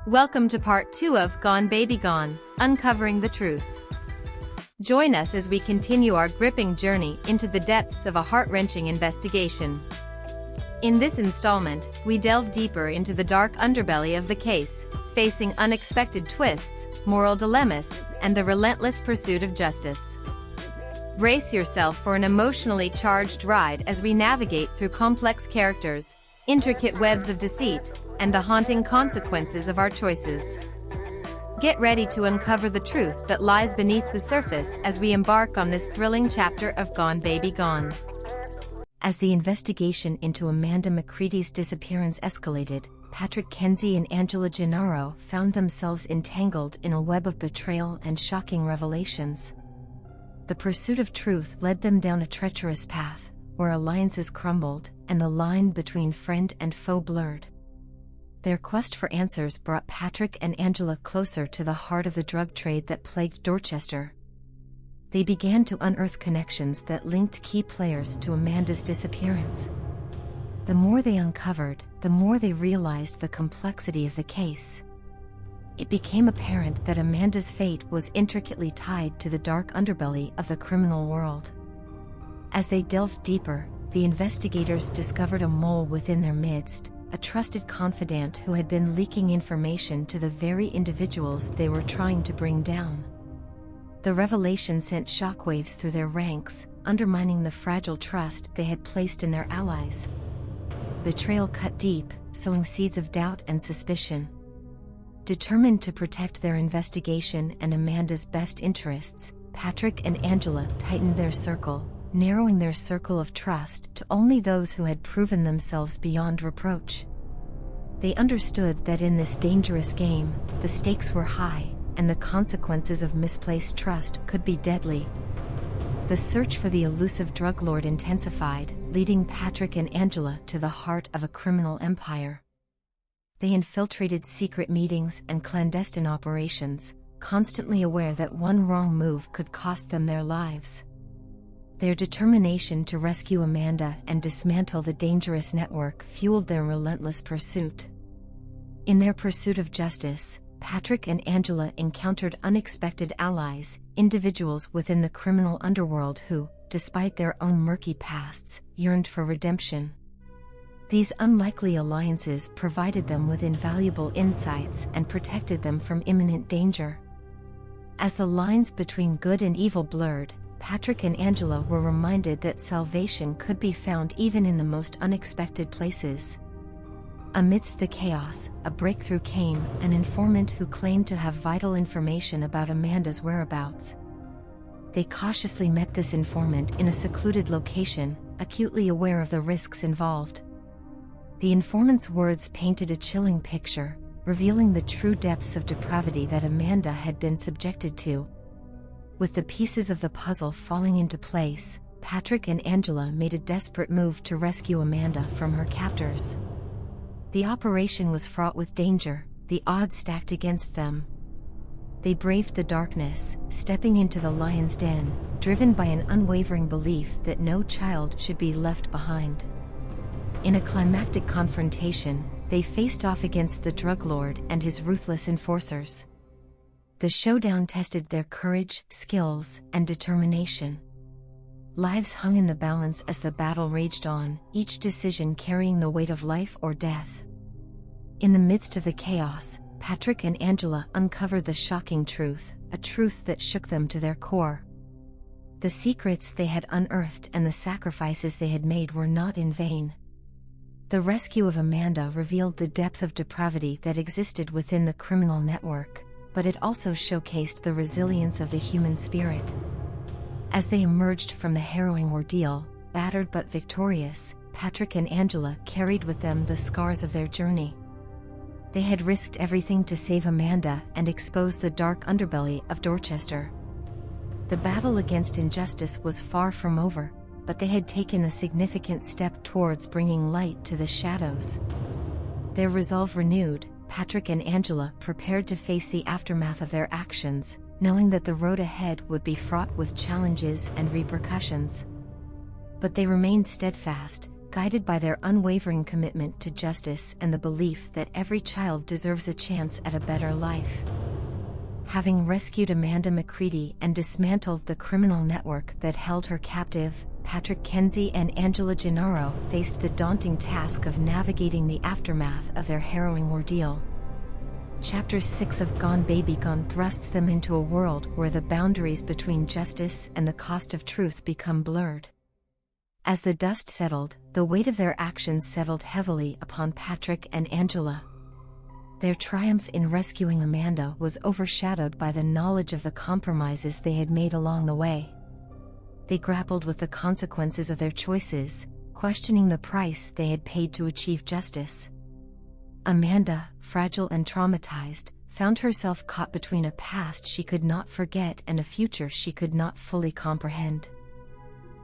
Welcome to part 2 of Gone Baby Gone, Uncovering the Truth. Join us as we continue our gripping journey into the depths of a heart-wrenching investigation. In this installment, we delve deeper into the dark underbelly of the case, facing unexpected twists, moral dilemmas, and the relentless pursuit of justice. Brace yourself for an emotionally charged ride as we navigate through complex characters, intricate webs of deceit, and the haunting consequences of our choices. Get ready to uncover the truth that lies beneath the surface as we embark on this thrilling chapter of Gone Baby Gone. As the investigation into Amanda McCready's disappearance escalated, Patrick, Kenzie, and Angela Gennaro found themselves entangled in a web of betrayal and shocking revelations. The pursuit of truth led them down a treacherous path, where alliances crumbled and the line between friend and foe blurred. Their quest for answers brought Patrick and Angela closer to the heart of the drug trade that plagued Dorchester. They began to unearth connections that linked key players to Amanda's disappearance. The more they uncovered, the more they realized the complexity of the case. It became apparent that Amanda's fate was intricately tied to the dark underbelly of the criminal world. As they delved deeper, the investigators discovered a mole within their midst, a trusted confidant who had been leaking information to the very individuals they were trying to bring down. The revelation sent shockwaves through their ranks, undermining the fragile trust they had placed in their allies. Betrayal cut deep, sowing seeds of doubt and suspicion. Determined to protect their investigation and Amanda's best interests, Patrick and Angela tightened their circle, narrowing their circle of trust to only those who had proven themselves beyond reproach. They understood that in this dangerous game, the stakes were high, and the consequences of misplaced trust could be deadly. The search for the elusive drug lord intensified, leading Patrick and Angela to the heart of a criminal empire. They infiltrated secret meetings and clandestine operations, constantly aware that one wrong move could cost them their lives. Their determination to rescue Amanda and dismantle the dangerous network fueled their relentless pursuit. In their pursuit of justice, Patrick and Angela encountered unexpected allies, individuals within the criminal underworld who, despite their own murky pasts, yearned for redemption. These unlikely alliances provided them with invaluable insights and protected them from imminent danger. As the lines between good and evil blurred, Patrick and Angela were reminded that salvation could be found even in the most unexpected places. Amidst the chaos, a breakthrough came, an informant who claimed to have vital information about Amanda's whereabouts. They cautiously met this informant in a secluded location, acutely aware of the risks involved. The informant's words painted a chilling picture, revealing the true depths of depravity that Amanda had been subjected to. With the pieces of the puzzle falling into place, Patrick and Angela made a desperate move to rescue Amanda from her captors. The operation was fraught with danger, the odds stacked against them. They braved the darkness, stepping into the lion's den, driven by an unwavering belief that no child should be left behind. In a climactic confrontation, they faced off against the drug lord and his ruthless enforcers. The showdown tested their courage, skills, and determination. Lives hung in the balance as the battle raged on, each decision carrying the weight of life or death. In the midst of the chaos, Patrick and Angela uncovered the shocking truth, a truth that shook them to their core. The secrets they had unearthed and the sacrifices they had made were not in vain. The rescue of Amanda revealed the depth of depravity that existed within the criminal network, but it also showcased the resilience of the human spirit. As they emerged from the harrowing ordeal, battered but victorious, Patrick and Angela carried with them the scars of their journey. They had risked everything to save Amanda and expose the dark underbelly of Dorchester. The battle against injustice was far from over, but they had taken a significant step towards bringing light to the shadows. Their resolve renewed, Patrick and Angela prepared to face the aftermath of their actions, knowing that the road ahead would be fraught with challenges and repercussions. But they remained steadfast, guided by their unwavering commitment to justice and the belief that every child deserves a chance at a better life. Having rescued Amanda McCready and dismantled the criminal network that held her captive, Patrick, Kenzie, and Angela Gennaro faced the daunting task of navigating the aftermath of their harrowing ordeal. Chapter 6 of Gone Baby Gone thrusts them into a world where the boundaries between justice and the cost of truth become blurred. As the dust settled, the weight of their actions settled heavily upon Patrick and Angela. Their triumph in rescuing Amanda was overshadowed by the knowledge of the compromises they had made along the way. They grappled with the consequences of their choices, questioning the price they had paid to achieve justice. Amanda, fragile and traumatized, found herself caught between a past she could not forget and a future she could not fully comprehend.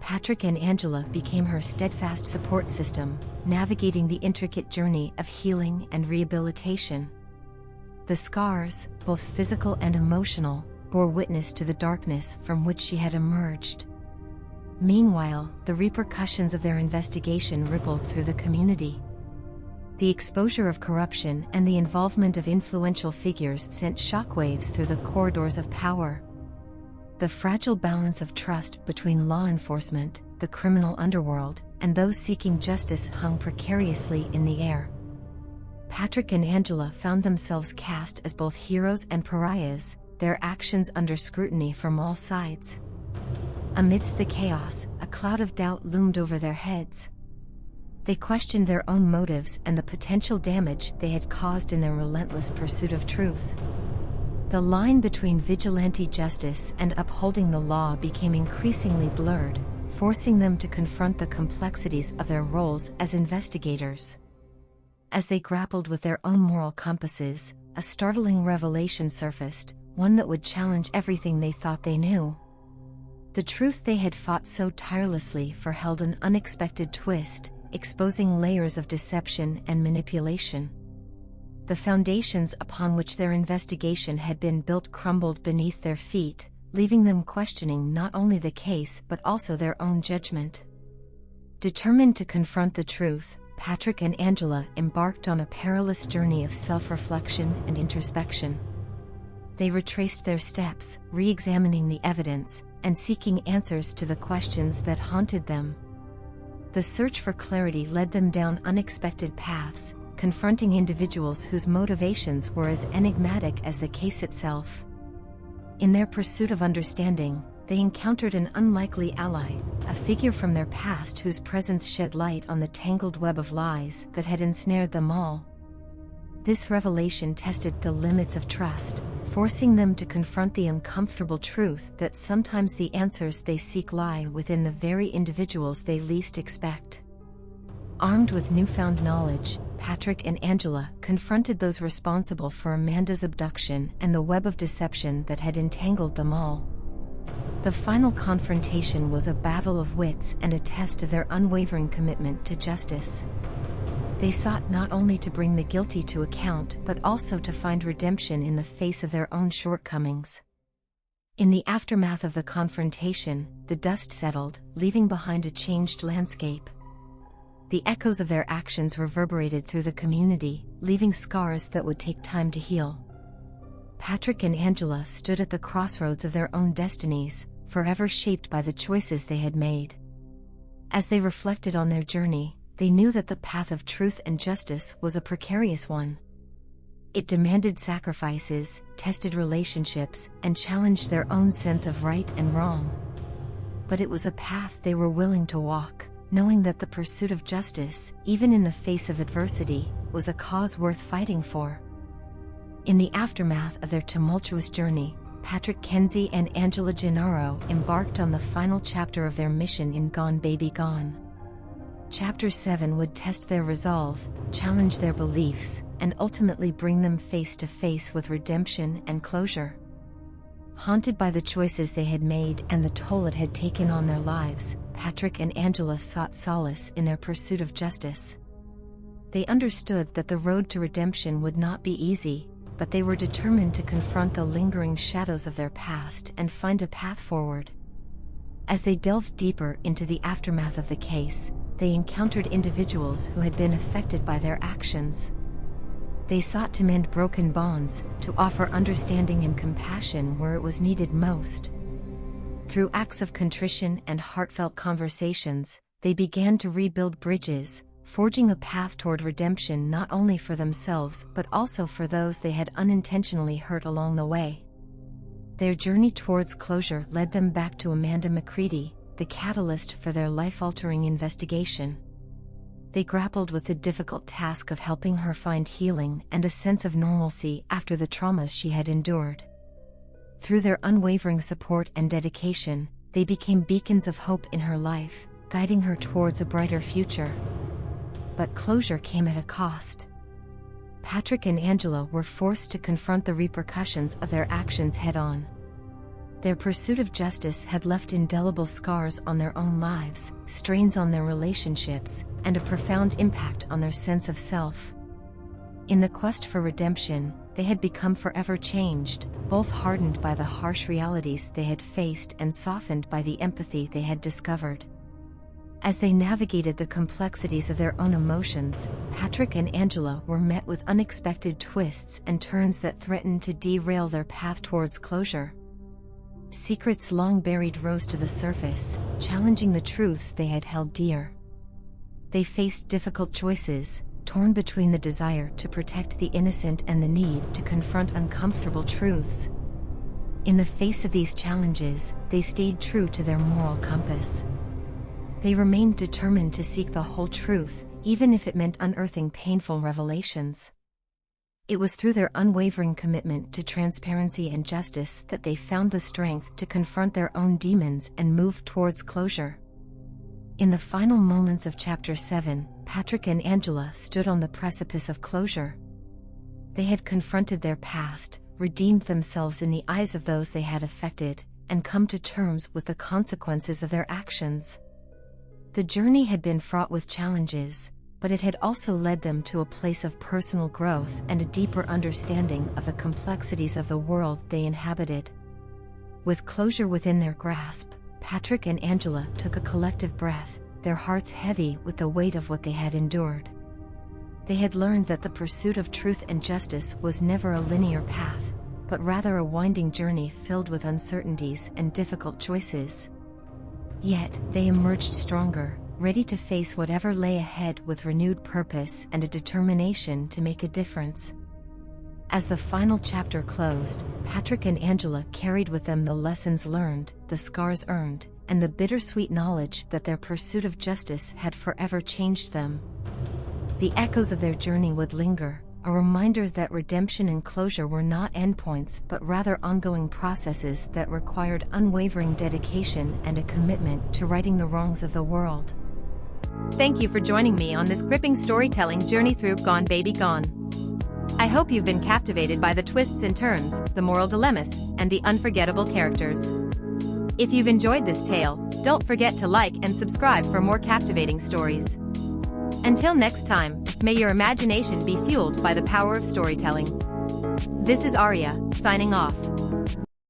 Patrick and Angela became her steadfast support system, navigating the intricate journey of healing and rehabilitation. The scars, both physical and emotional, bore witness to the darkness from which she had emerged. Meanwhile, the repercussions of their investigation rippled through the community. The exposure of corruption and the involvement of influential figures sent shockwaves through the corridors of power. The fragile balance of trust between law enforcement, the criminal underworld, and those seeking justice hung precariously in the air. Patrick and Angela found themselves cast as both heroes and pariahs, their actions under scrutiny from all sides. Amidst the chaos, a cloud of doubt loomed over their heads. They questioned their own motives and the potential damage they had caused in their relentless pursuit of truth. The line between vigilante justice and upholding the law became increasingly blurred, forcing them to confront the complexities of their roles as investigators. As they grappled with their own moral compasses, a startling revelation surfaced, one that would challenge everything they thought they knew. The truth they had fought so tirelessly for held an unexpected twist, exposing layers of deception and manipulation. The foundations upon which their investigation had been built crumbled beneath their feet, leaving them questioning not only the case but also their own judgment. Determined to confront the truth, Patrick and Angela embarked on a perilous journey of self-reflection and introspection. They retraced their steps, re-examining the evidence, and seeking answers to the questions that haunted them. The search for clarity led them down unexpected paths, confronting individuals whose motivations were as enigmatic as the case itself. In their pursuit of understanding, they encountered an unlikely ally, a figure from their past whose presence shed light on the tangled web of lies that had ensnared them all. This revelation tested the limits of trust, forcing them to confront the uncomfortable truth that sometimes the answers they seek lie within the very individuals they least expect. Armed with newfound knowledge, Patrick and Angela confronted those responsible for Amanda's abduction and the web of deception that had entangled them all. The final confrontation was a battle of wits and a test of their unwavering commitment to justice. They sought not only to bring the guilty to account but also to find redemption in the face of their own shortcomings. In the aftermath of the confrontation, the dust settled, leaving behind a changed landscape. The echoes of their actions reverberated through the community, leaving scars that would take time to heal. Patrick and Angela stood at the crossroads of their own destinies, forever shaped by the choices they had made. As they reflected on their journey, they knew that the path of truth and justice was a precarious one. It demanded sacrifices, tested relationships, and challenged their own sense of right and wrong. But it was a path they were willing to walk, knowing that the pursuit of justice, even in the face of adversity, was a cause worth fighting for. In the aftermath of their tumultuous journey, Patrick, Kenzie, and Angela Gennaro embarked on the final chapter of their mission in Gone Baby Gone. Chapter 7 would test their resolve, challenge their beliefs, and ultimately bring them face to face with redemption and closure. Haunted by the choices they had made and the toll it had taken on their lives, Patrick and Angela sought solace in their pursuit of justice. They understood that the road to redemption would not be easy, but they were determined to confront the lingering shadows of their past and find a path forward. As they delved deeper into the aftermath of the case, they encountered individuals who had been affected by their actions. They sought to mend broken bonds, to offer understanding and compassion where it was needed most. Through acts of contrition and heartfelt conversations, they began to rebuild bridges, forging a path toward redemption not only for themselves but also for those they had unintentionally hurt along the way. Their journey towards closure led them back to Amanda McCready, the catalyst for their life-altering investigation. They grappled with the difficult task of helping her find healing and a sense of normalcy after the traumas she had endured. Through their unwavering support and dedication, they became beacons of hope in her life, guiding her towards a brighter future. But closure came at a cost. Patrick and Angela were forced to confront the repercussions of their actions head-on. Their pursuit of justice had left indelible scars on their own lives, strains on their relationships, and a profound impact on their sense of self. In the quest for redemption, they had become forever changed, both hardened by the harsh realities they had faced and softened by the empathy they had discovered. As they navigated the complexities of their own emotions, Patrick and Angela were met with unexpected twists and turns that threatened to derail their path towards closure. Secrets long buried rose to the surface, challenging the truths they had held dear. They faced difficult choices, torn between the desire to protect the innocent and the need to confront uncomfortable truths. In the face of these challenges, they stayed true to their moral compass. They remained determined to seek the whole truth, even if it meant unearthing painful revelations. It was through their unwavering commitment to transparency and justice that they found the strength to confront their own demons and move towards closure. In the final moments of Chapter 7, Patrick and Angela stood on the precipice of closure. They had confronted their past, redeemed themselves in the eyes of those they had affected, and come to terms with the consequences of their actions. The journey had been fraught with challenges, but it had also led them to a place of personal growth and a deeper understanding of the complexities of the world they inhabited. With closure within their grasp, Patrick and Angela took a collective breath, their hearts heavy with the weight of what they had endured. They had learned that the pursuit of truth and justice was never a linear path, but rather a winding journey filled with uncertainties and difficult choices. Yet, they emerged stronger, ready to face whatever lay ahead with renewed purpose and a determination to make a difference. As the final chapter closed, Patrick and Angela carried with them the lessons learned, the scars earned, and the bittersweet knowledge that their pursuit of justice had forever changed them. The echoes of their journey would linger, a reminder that redemption and closure were not endpoints but rather ongoing processes that required unwavering dedication and a commitment to righting the wrongs of the world. Thank you for joining me on this gripping storytelling journey through Gone Baby Gone. I hope you've been captivated by the twists and turns, the moral dilemmas, and the unforgettable characters. If you've enjoyed this tale, don't forget to like and subscribe for more captivating stories. Until next time, may your imagination be fueled by the power of storytelling. This is Arya, signing off.